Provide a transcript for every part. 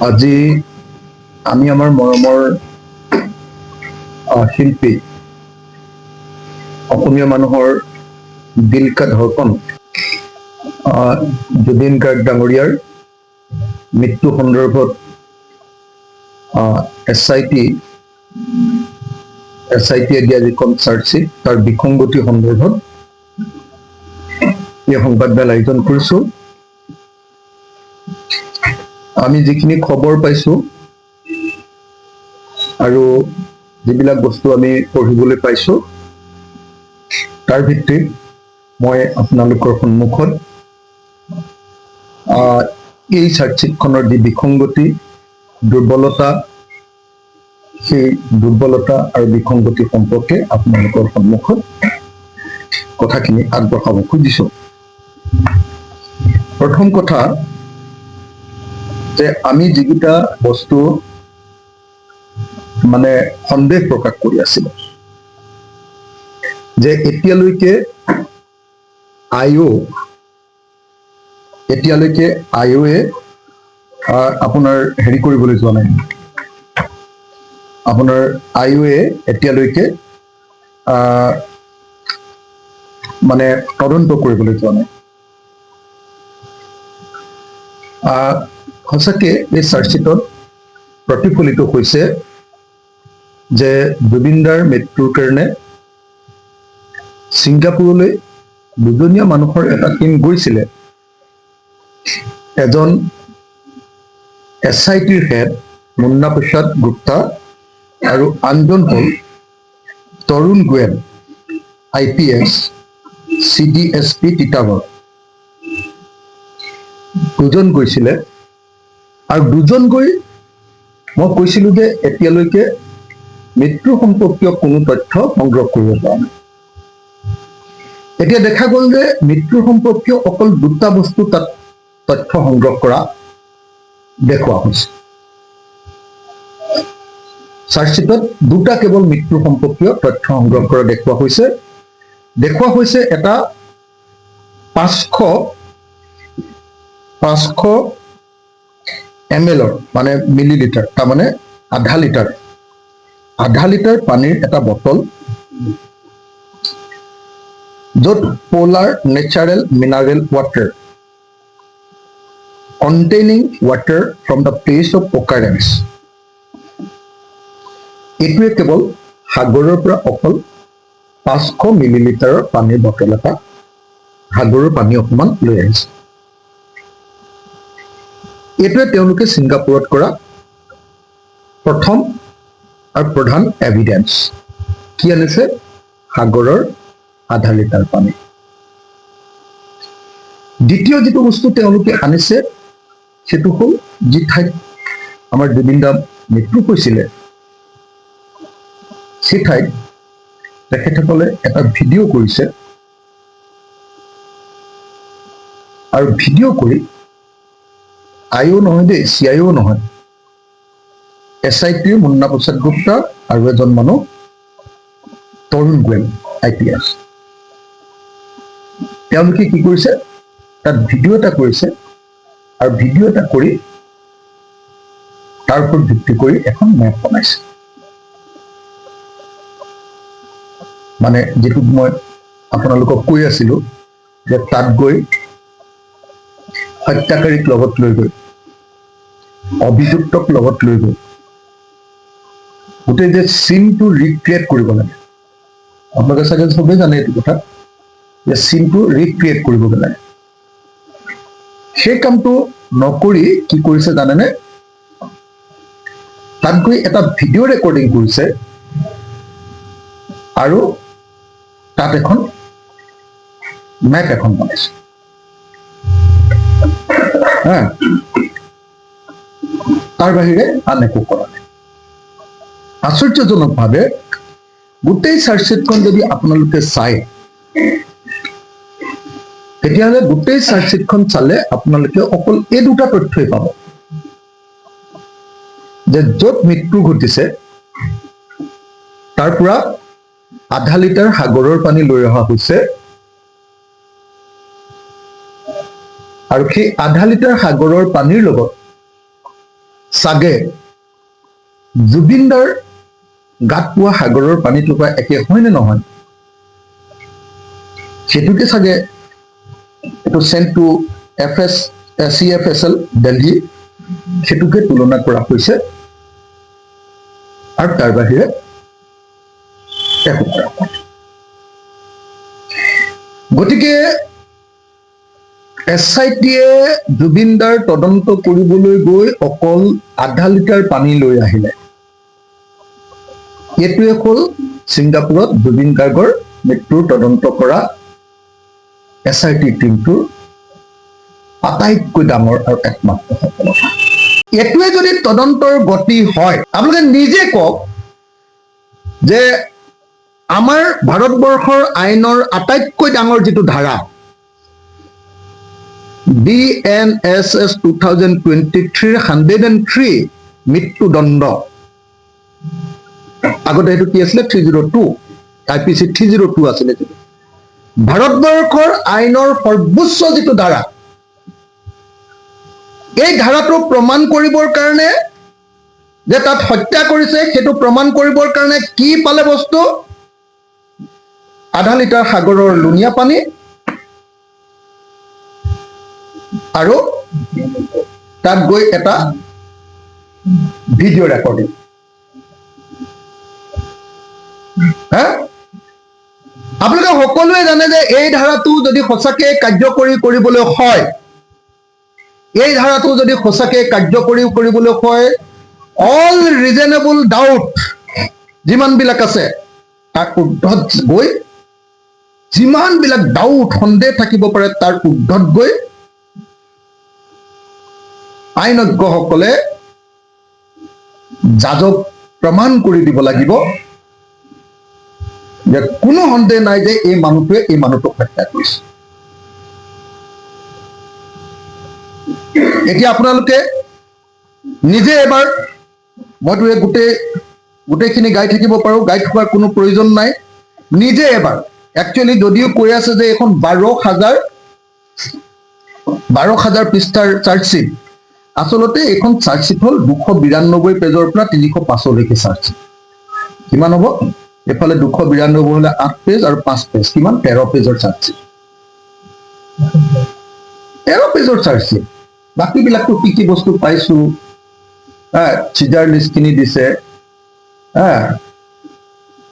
আজি আমি আমাৰ মৰমৰ শিল্পী অসমীয়া মানুহৰ দিল কা ধড়কন জুবিন গাৰ্গ ডাঙৰীয়াৰ মৃত্যু সন্দৰ্ভত এছ আই টিয়ে দিয়া যিখন চাৰ্জশ্বিট তাৰ বিসংগতি সন্দৰ্ভত এই সংবাদমেল আয়োজন কৰিছো। আমি যিখিনি খবৰ পাইছো আৰু যিবিলাক বস্তু আমি পঢ়িবলৈ পাইছো তাৰ ভিত্তিত মই আপোনালোকৰ সন্মুখত এই চাৰ্জশ্বিটখনৰ যি বিসংগতি দুৰ্বলতা সেই দুৰ্বলতা আৰু বিসংগতি সম্পৰ্কে আপোনালোকৰ সন্মুখত কথাখিনি আগবঢ়াব খুজিছো। প্ৰথম কথা যে আমি যিকেইটা বস্তু মানে সন্দেহ প্ৰকাশ কৰি আছিলো যে এতিয়ালৈকে আইঅ'এ আপোনাৰ হেৰি কৰিবলৈ যোৱা নাই, আপোনাৰ আইঅ'এ এতিয়ালৈকে মানে তদন্ত কৰিবলৈ যোৱা নাই। সঁচাকে এই চাৰ্জশ্বিটত প্ৰতিফলিত হৈছে যে জুবিনদাৰ মৃত্যুৰ কাৰণে ছিংগাপুৰলৈ দুজনীয়া মানুহৰ এটা টীম গৈছিলে। এজন এছ.আই.টিৰ হেড মুন্না প্ৰসাদ গুপ্তা আৰু আনজন হ'ল তৰুণ গোৱেল IPS CDSP তিতাবৰ। দুজন গৈছিলে আৰু দুজন গৈ মই কৈছিলো যে এতিয়ালৈকে মৃত্যু সম্পৰ্কীয় কোনো তথ্য সংগ্ৰহ কৰিব পৰা নাই। এতিয়া দেখা গ'ল যে মৃত্যু সম্পৰ্কীয় অকল দুটা বস্তু তাত তথ্য সংগ্ৰহ কৰা দেখুওৱা হৈছে। চাৰ্জশ্বিটত দুটা কেৱল মৃত্যু সম্পৰ্কীয় তথ্য সংগ্ৰহ কৰা দেখুওৱা হৈছে এটা 500 ml মানে মিলিলিটাৰ, তাৰমানে আধা লিটাৰ পানীৰ এটা বটল য'ত polar natural mineral water containing water from the place of occurrence, এইটোৱে কেৱল সাগৰৰ পৰা অকল 500 মিলিলিটাৰৰ পানীৰ বটল এটা সাগৰৰ পানী অকণমান লৈ আহিছে। এইটোৱে তেওঁলোকে ছিংগাপুৰত কৰা প্ৰথম আৰু প্ৰধান এভিডেন্স। কি আনিছে? সাগৰৰ আধা লিটাৰ পানী। দ্বিতীয় যিটো বস্তু তেওঁলোকে আনিছে সেইটো হ'ল যি ঠাইত আমাৰ জুবিনদা মৃত্যু হৈছিলে সেই ঠাইত তেখেতসকলে এটা ভিডিঅ' কৰিছে আৰু ভিডিঅ' কৰি আইঅ' নহয় দেই, CIO নহয়, SITৰ মুন্না প্ৰসাদ গুপ্তা আৰু এজন মানুহ তৰুণ গোৱেল IPS, তেওঁলোকে কি কৰিছে তাত ভিডিঅ' এটা কৰিছে আৰু ভিডিঅ' এটা কৰি তাৰ ওপৰত ভিত্তি কৰি এখন মেপ বনাইছে। মানে যিটো মই আপোনালোকক কৈ আছিলো যে তাত গৈ হত্যাকাৰীক লগত লৈ গৈ অভিযুক্তক লগত লৈ গৈ গোটেই যে চিনটো ৰিক্ৰিয়েট কৰিব লাগে। আপোনালোকে চাগে চবেই জানে এইটো কথা যে চিনটো ৰিক্ৰিয়েট কৰিব লাগে। সেই কামটো নকৰি কি কৰিছে জানেনে? তাত গৈ এটা ভিডিঅ' ৰেকৰ্ডিং কৰিছে আৰু তাত এখন মেপ এখন বনাইছে। তাৰ বাহিৰে আন একো কৰা নাই। আশ্চৰ্যজনকভাৱে গোটেই চাৰ্জশ্বিটখন যদি আপোনালোকে চায় তেতিয়াহ'লে গোটেই চাৰ্জশ্বিটখন চালে আপোনালোকে অকল এই দুটা তথ্যই পাব যে য'ত মৃত্যু ঘটিছে তাৰ পৰা আধা লিটাৰ সাগৰৰ পানী লৈ অহা হৈছে আৰু সেই আধা লিটাৰ সাগৰৰ পানীৰ লগত চাগে জুবিনদাৰ গাত পোৱা সাগৰৰ পানীত লুকা একে হয়নে নহয় সেইটোকে চাগে এইটো চেণ্ট টু CFSL দিল্লী সেইটোকে তুলনা কৰা হৈছে আৰু তাৰ বাহিৰে একো কৰা নাই গতিকে SIT-য়ে জুবিনদাৰ তদন্ত কৰিবলৈ গৈ অকল আধা লিটাৰ পানী লৈ আহিলে এইটোৱে হ'ল ছিংগাপুৰত জুবিন গাৰ্গৰ মৃত্যুৰ তদন্ত কৰা SIT টিমটোৰ আটাইতকৈ ডাঙৰ আৰু একমাত্ৰ সফলতা এইটোৱে যদি তদন্তৰ গতি হয় আপোনালোকে নিজে কওক যে আমাৰ ভাৰতবৰ্ষৰ আইনৰ আটাইতকৈ ডাঙৰ যিটো ধাৰা BNSS 2023 103 মৃত্যুদণ্ড আগতে এইটো কি আছিলে 302 IPC 302 আছিলে ভাৰতবৰ্ষৰ আইনৰ সৰ্বোচ্চ যিটো ধাৰা এই ধাৰাটো প্ৰমাণ কৰিবৰ কাৰণে যে তাত হত্যা কৰিছে সেইটো প্ৰমাণ কৰিবৰ কাৰণে কি পালে বস্তু আধা লিটাৰ সাগৰৰ লুনিয়া পানী আৰু তাত গৈ এটা ভিডিঅ' ৰেকৰ্ডিং আপোনালোকে সকলোৱে জানে যে এই ধাৰাটো যদি সঁচাকৈ কাৰ্যকৰী কৰিবলৈ হয় এই ধাৰাটো যদি সঁচাকৈ কাৰ্যকৰী কৰিবলৈ হয় অল ৰিজনেবল ডাউট যিমানবিলাক আছে তাৰ ঊৰ্ধত গৈ যিমানবিলাক ডাউট সন্দেহ থাকিব পাৰে তাৰ ঊৰ্ধত গৈ আইনজ্ঞসকলে জাজক প্ৰমাণ কৰি দিব লাগিব যে কোনো সন্দেহ নাই যে এই মানুহটোৱে এই মানুহটোক হত্যা কৰিছে এতিয়া আপোনালোকে নিজে এবাৰ মইতো এই গোটেইখিনি গাই থাকিব পাৰোঁ গাই থকাৰ কোনো প্ৰয়োজন নাই নিজে এবাৰ একচুৱেলি যদিও কৈ আছে যে এখন 12,000 পৃষ্ঠাৰ চাৰ্জশ্বিট আচলতে এইখন চাৰ্জশ্বিট হ'ল 292 পেজৰ পৰা 305লৈকে চাৰ্জশ্বিট কিমান হ'ব এফালে 292 হ'লে 8 পেজ আৰু 5 পেজ কিমান 13 পেজৰ চাৰ্জশ্বিট 13 পেজৰ চাৰ্জশ্বিট বাকীবিলাকতো কি কি বস্তু পাইছোঁ চিজাৰ লিষ্টখিনি দিছে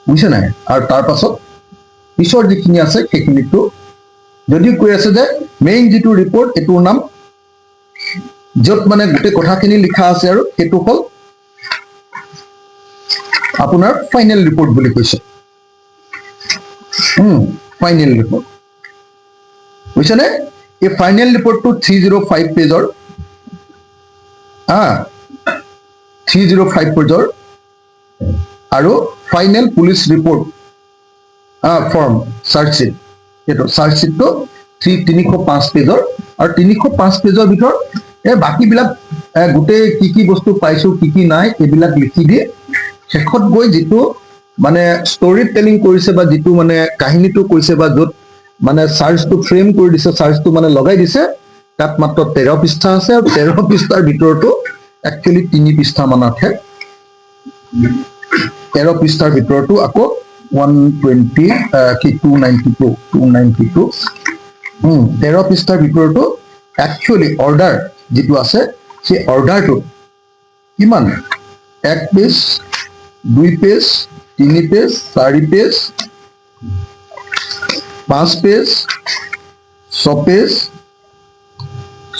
বুজিছে নাই আৰু তাৰ পাছত পিছৰ যিখিনি আছে সেইখিনিতো যদিও কৈ আছে যে মেইন যিটো ৰিপৰ্ট এইটোৰ নাম য'ত মানে গোটেই কথাখিনি লিখা আছে আৰু সেইটো হ'ল আপোনাৰ ফাইনেল ৰিপৰ্ট বুলি কৈছে ফাইনেল ৰিপৰ্ট বুজিছেনে এই ফাইনেল ৰিপৰ্টটো 305 পেজৰ 305 পেজৰ আৰু final police report form charge sheet এইটো চাৰ্জশ্বিটটো 305 পেজৰ আৰু 305 পেজৰ ভিতৰত এই বাকীবিলাক গোটেই কি কি বস্তু পাইছোঁ কি কি নাই এইবিলাক লিখি দিয়ে শেষত গৈ যিটো মানে ষ্টৰি টেলিং কৰিছে বা যিটো মানে কাহিনীটো কৈছে বা য'ত মানে চাৰ্জটো ফ্ৰেম কৰি দিছে চাৰ্জটো মানে লগাই দিছে তাত মাত্ৰ 13 পৃষ্ঠা আছে আৰু 13 পৃষ্ঠাৰ ভিতৰতো একচুৱেলি 3 পৃষ্ঠা মানতহে 13 পৃষ্ঠাৰ ভিতৰতো আকৌ 292 13 পৃষ্ঠাৰ ভিতৰতো একচুৱেলি অৰ্ডাৰ যিটো আছে সেই অৰ্ডাৰটো কিমান 1 page 2 page 3 page 4 page 5 page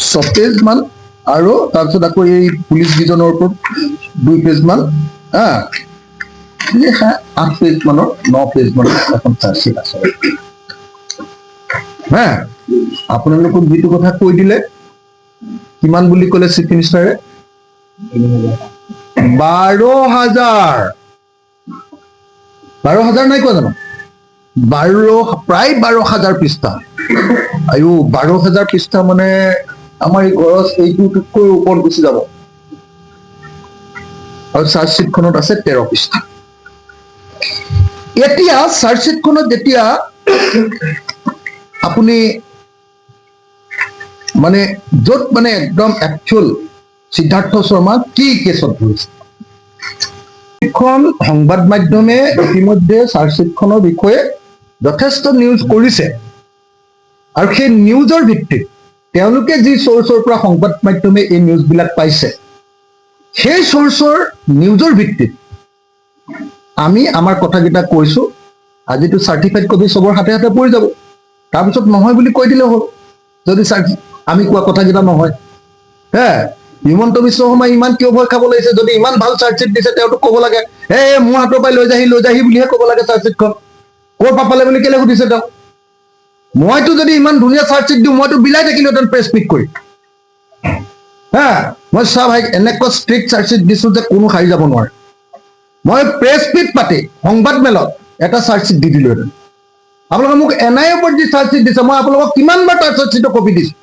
6 page মান আৰু তাৰপিছত আকৌ এই পুলিচ কেইজনৰ ওপৰত 2 পেজ মান 8 পেজ মানৰ 9 পেজ মানৰ এখন চাৰ্জশ্বিট আছে আপোনালোকক যিটো কথা কৈ দিলে কিমান বুলি ক'লে চিফ মিনিষ্টাৰে 12,000 নাই কোৱা জানো প্ৰায় 12,000 পৃষ্ঠা আয়ো 12,000 পৃষ্ঠা মানে আমাৰ এই ঘৰত এইটোতকৈ ওপৰত গুচি যাব আৰু চাৰ্জশ্বিটখনত আছে 13 পৃষ্ঠা এতিয়া চাৰ্জশ্বিটখনত যেতিয়া আপুনি মানে য'ত মানে একদম একচুৱেল সিদ্ধাৰ্থ শৰ্মা কি কেছত ধৰিছে। এখন সংবাদ মাধ্যমে ইতিমধ্যে চাৰ্জশ্বিটখনৰ বিষয়ে যথেষ্ট নিউজ কৰিছে আৰু সেই নিউজৰ ভিত্তিত তেওঁলোকে যি চ'ৰ্চৰ পৰা সংবাদ মাধ্যমে এই নিউজবিলাক পাইছে সেই চ'ৰ্চৰ নিউজৰ ভিত্তিত আমি আমাৰ কথাকেইটা কৈছো। আজিতো চাৰ্টিফাইড কপি চবৰ হাতে হাতে পৰি যাব, তাৰপিছত নহয় বুলি কৈ দিলে হ'ল যদি আমি কোৱা কথাকেইটা নহয়। হিমন্ত বিশ্ব শৰ্মাই ইমান কিয় ভয় খাব লাগিছে? যদি ইমান ভাল চাৰ্জশ্বিট দিছে তেওঁতো ক'ব লাগে মোৰ হাতৰ পৰাই লৈ যাহি বুলিহে ক'ব লাগে। চাৰ্জশ্বিটখন ক'ৰ পৰা পালে বুলি কেলে সুধিছে তেওঁ? মইতো যদি ইমান ধুনীয়া চাৰ্জশ্বিট দিওঁ মইতো বিলাই থাকিলোহেঁতেন প্ৰেছ মিট কৰি। মই চা ভাই এনেকুৱা ষ্ট্ৰিক্ট চাৰ্জশ্বিট দিছো যে কোনো সাৰি যাব নোৱাৰে। মই প্ৰেছ মিট পাতি সংবাদ মেলত এটা চাৰ্জশ্বিট দি দিলোহেঁতেন। আপোনালোকে মোক NIA ওপৰত যি চাৰ্জশ্বিট দিছে মই আপোনালোকক কিমানবাৰ তাৰ চাৰ্জশ্বিটৰ কপি দিছো।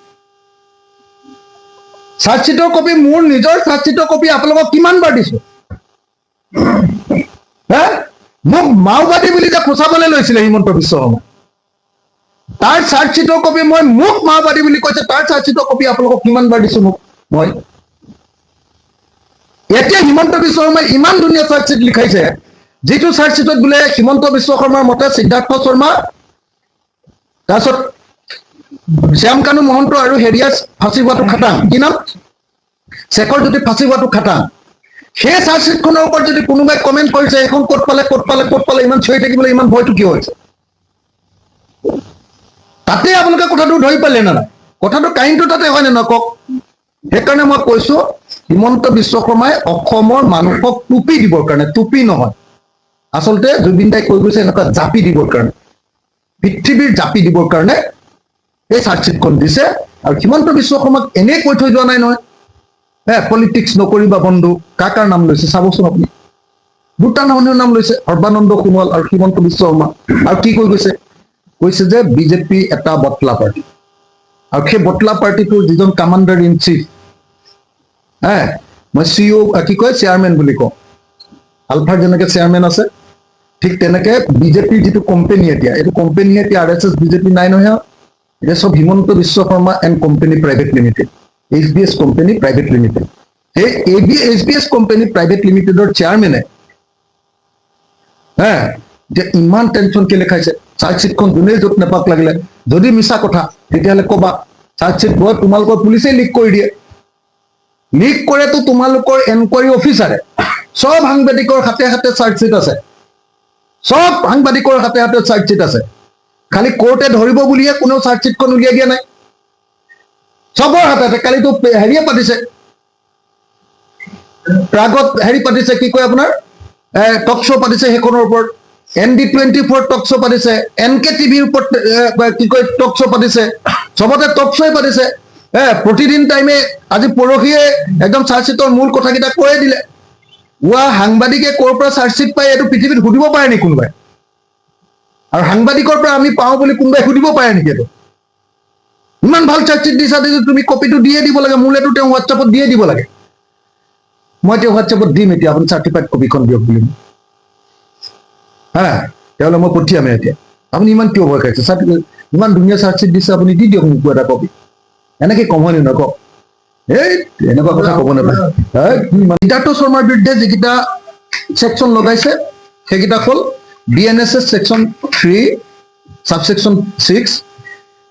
চাৰ্জশ্বিটৰ কপি মোৰ নিজৰ চাৰ্জশ্বিটৰ কপি আপোনালোকক কিমানবাৰ দিছো। মোক মাওবাদী বুলি যে খোচাবলৈ লৈছিলে হিমন্ত বিশ্ব শৰ্মা, তাৰ চাৰ্জশ্বিটৰ কপি মোক মাওবাদী বুলি কৈছে তাৰ চাৰ্জশ্বিটৰ কপি আপোনালোকক কিমানবাৰ দিছো মই। এতিয়া হিমন্ত বিশ্ব শৰ্মাই ইমান ধুনীয়া চাৰ্জশ্বিট লিখাইছে যিটো চাৰ্জশ্বিটত বোলে হিমন্ত বিশ্ব শৰ্মাৰ মতে সিদ্ধাৰ্থ শৰ্মা, তাৰপিছত শ্যামকানু মহন্ত আৰু হেৰিয়াৰ ফাঁচি হোৱাটো খাটাং, কি নাম শেখৰ জ্যোতি ফাঁচি হোৱাটো খাটাং। সেই চাৰ্জশ্বিটখনৰ ওপৰত যদি কোনোবাই কমেণ্ট কৰিছে এইখন ক'ত পালে ইমান চিঞৰি থাকিবলৈ ইমান ভয়টো কিয় হৈছে? তাতে আপোনালোকে কথাটো ধৰি পালে নে নাই? কথাটো কাহিনীটো তাতে হয় নে নহয় কওক? সেইকাৰণে মই কৈছো হিমন্ত বিশ্ব শৰ্মাই অসমৰ মানুহক টুপি দিবৰ কাৰণে, টুপি নহয় আচলতে জুবিন দাই কৈ গৈছে এনেকুৱা জাপি দিবৰ কাৰণে, পৃথিৱীৰ জাপি দিবৰ কাৰণে এই চাৰ্জশ্বিটখন দিছে। আৰু হিমন্ত বিশ্ব শৰ্মাক এনেই কৈ থৈ যোৱা নাই নহয় পলিটিক্স নকৰিবা বন্ধু। কাৰ নাম লৈছে চাবচোন আপুনি, দুটা মানুহৰ নাম লৈছে, সৰ্বানন্দ সোণোৱাল আৰু হিমন্ত বিশ্ব শৰ্মা। আৰু কি কৈ কৈছে যে বিজেপি এটা বটলা পাৰ্টি, আৰু সেই বটলা পাৰ্টিটোৰ যিজন কামাণ্ডাৰ ইন চিফ মই CEO কি কয় চেয়াৰমেন বুলি কওঁ, আলফাৰ যেনেকে চেয়াৰমেন আছে ঠিক তেনেকে বিজেপিৰ যিটো কোম্পানী এতিয়া, এইটো কোম্পানী এতিয়া RSS বিজেপি নাই নহয়, এতিয়া চব Himanta Biswa Sarma and company private limited, HBS company private limited. সেই HBS কোম্পানী প্ৰাইভেট লিমিটেডৰ চেয়াৰমেনে যে ইমান টেনশ্যন কেলে খাইছে? চাৰ্জশ্বিটখন যোনেই য'ত নেপাক লাগিলে, যদি মিছা কথা তেতিয়াহ'লে ক'বা চাৰ্জশ্বিট তোমালোকৰ পুলিচে লিক কৰি দিয়ে। লিক কৰেতো তোমালোকৰ এনকুৱাৰী অফিচাৰে, সব সাংবাদিকৰ হাতে হাতে চাৰ্জশ্বিট আছে, সব সাংবাদিকৰ হাতে হাতে চাৰ্জশ্বিট আছে। খালি কোৰ্টে ধৰিব বুলিহে কোনেও চাৰ্জশ্বিটখন উলিয়াই দিয়া নাই, সবৰ হাতে হাতে। কালিতো হেৰিয়ে পাতিছে, প্ৰাগত হেৰি পাতিছে, কি কয় আপোনাৰ টক শ্ব' পাতিছে সেইখনৰ ওপৰত, ND24 টক শ্ব' পাতিছে, NK TVৰ ওপৰত কি কয় টক শ্ব' পাতিছে, চবতে টক শ্ব'ই পাতিছে। প্ৰতিদিন টাইমে আজি পৰহিয়ে একদম চাৰ্জশ্বিটৰ মূল কথাকেইটা কৈয়ে দিলে। সাংবাদিকে ক'ৰ পৰা চাৰ্জশ্বিট পায় এইটো পৃথিৱীত সুধিব পাৰে নেকি কোনোবাই? আৰু সাংবাদিকৰ পৰা আমি পাওঁ বুলি কোনোবাই সুধিব পাৰে নেকি? এইটো ইমান ভাল চাৰ্জশ্বিট দিছা, তুমি কপিটো দিয়ে দিব লাগে, মোলেতো তেওঁ হোৱাটছএপত দিয়ে দিব লাগে। মই তেওঁ হোৱাটছএপত দিম এতিয়া, আপুনি চাৰ্টিফাইড কপিখন দিয়ক বুলি। তেওঁলৈ মই পঠিয়ামে এতিয়া। আপুনি ইমান কিয় ভয় খাইছে? ইমান ধুনীয়া চাৰ্জশ্বিট দিছে, আপুনি দি দিয়ক মোকো এটা কপি। এনেকে কম হয় নে কওক? এনেকুৱা কথা ক'ব নাপায়। সিদ্ধাৰ্থ শৰ্মাৰ বিৰুদ্ধে যিকেইটা ছেকশ্যন লগাইছে সেইকেইটা হ'ল BNSS ছেকশ্যন 3 সাবছেকশ্যন 6,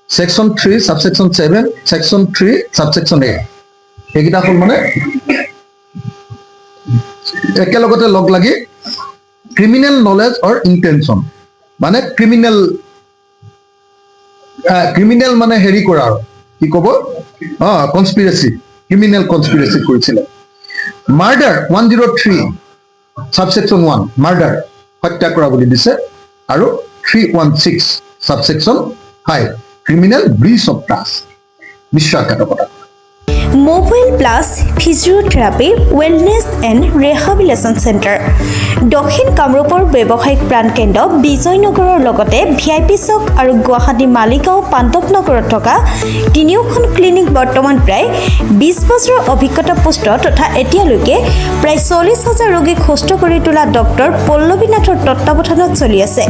ছেকশ্যন 3 সাবছেকশ্যন 7, ছেকশ্যন 3 সাবছেকশ্যন 8। সেইকেইটা হ'ল মানে একেলগতে লগ লাগি ক্ৰিমিনেল নলেজ অৰ ইণ্টেনশ্যন, মানে ক্ৰিমিনেল মানে হেৰি কৰা আৰু কি ক'ব কনস্পিৰেচি, ক্ৰিমিনেল কনস্পিৰেচি কৰিছিলে। মাৰ্ডাৰ 103 সাবছেকশ্যন 1 মাৰ্ডাৰ, হত্যা কৰা বুলি দিছে, আৰু 316 subsection 5 criminal breach of trust, বিশ্বাসঘাতকতা। Mobile plus physiotherapy wellness and rehabilitation centre দক্ষিণ কামৰূপৰ ব্যৱসায়িক প্ৰাণকেন্দ্ৰ বিজয়নগৰৰ লগতে VIP চক আৰু গুৱাহাটী মালিগাঁও পাণ্ডৱনগৰত থকা তিনিওখন ক্লিনিক বৰ্তমান প্ৰায় 20 বছৰৰ অভিজ্ঞতা পুষ্ট তথা এতিয়ালৈকে প্ৰায় 40,000 ৰোগীক সুস্থ কৰি তোলা ডক্টৰ পল্লৱীনাথৰ তত্ত্বাৱধানত চলি আছে।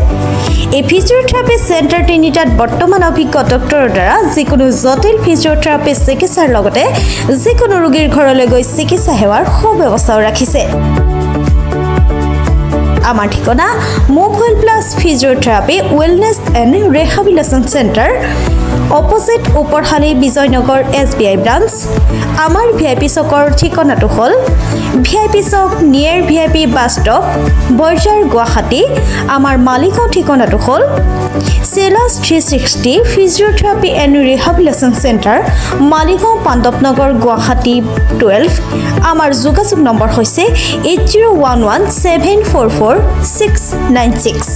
এই ফিজিঅথেৰাপি চেণ্টাৰ তিনিটাত বৰ্তমান অভিজ্ঞ ডক্টৰৰ দ্বাৰা যিকোনো জটিল ফিজিঅথেৰাপি চিকিৎসাৰ লগতে যিকোনো ৰোগীৰ ঘৰলৈ গৈ চিকিৎসা সেৱাৰ সুব্যৱস্থাও ৰাখিছে। আমাৰ ঠিকনা movewell plus physiotherapy wellness and rehabilitation centre opposite ওপৰশালী বিজয়নগৰ SBI ব্ৰাঞ্চ। আমাৰ VIP চকৰ ঠিকনাটো হ'ল VIP চক near VIP bus stop Borjhar Guwahati. আমাৰ মালিগাঁও ঠিকনাটো হ'ল চেলাছ 360 physiotherapy and rehabilitation centre Maligaon Pandavnagar Guwahati 12। আমাৰ যোগাযোগ নম্বৰ হৈছে 8011744696।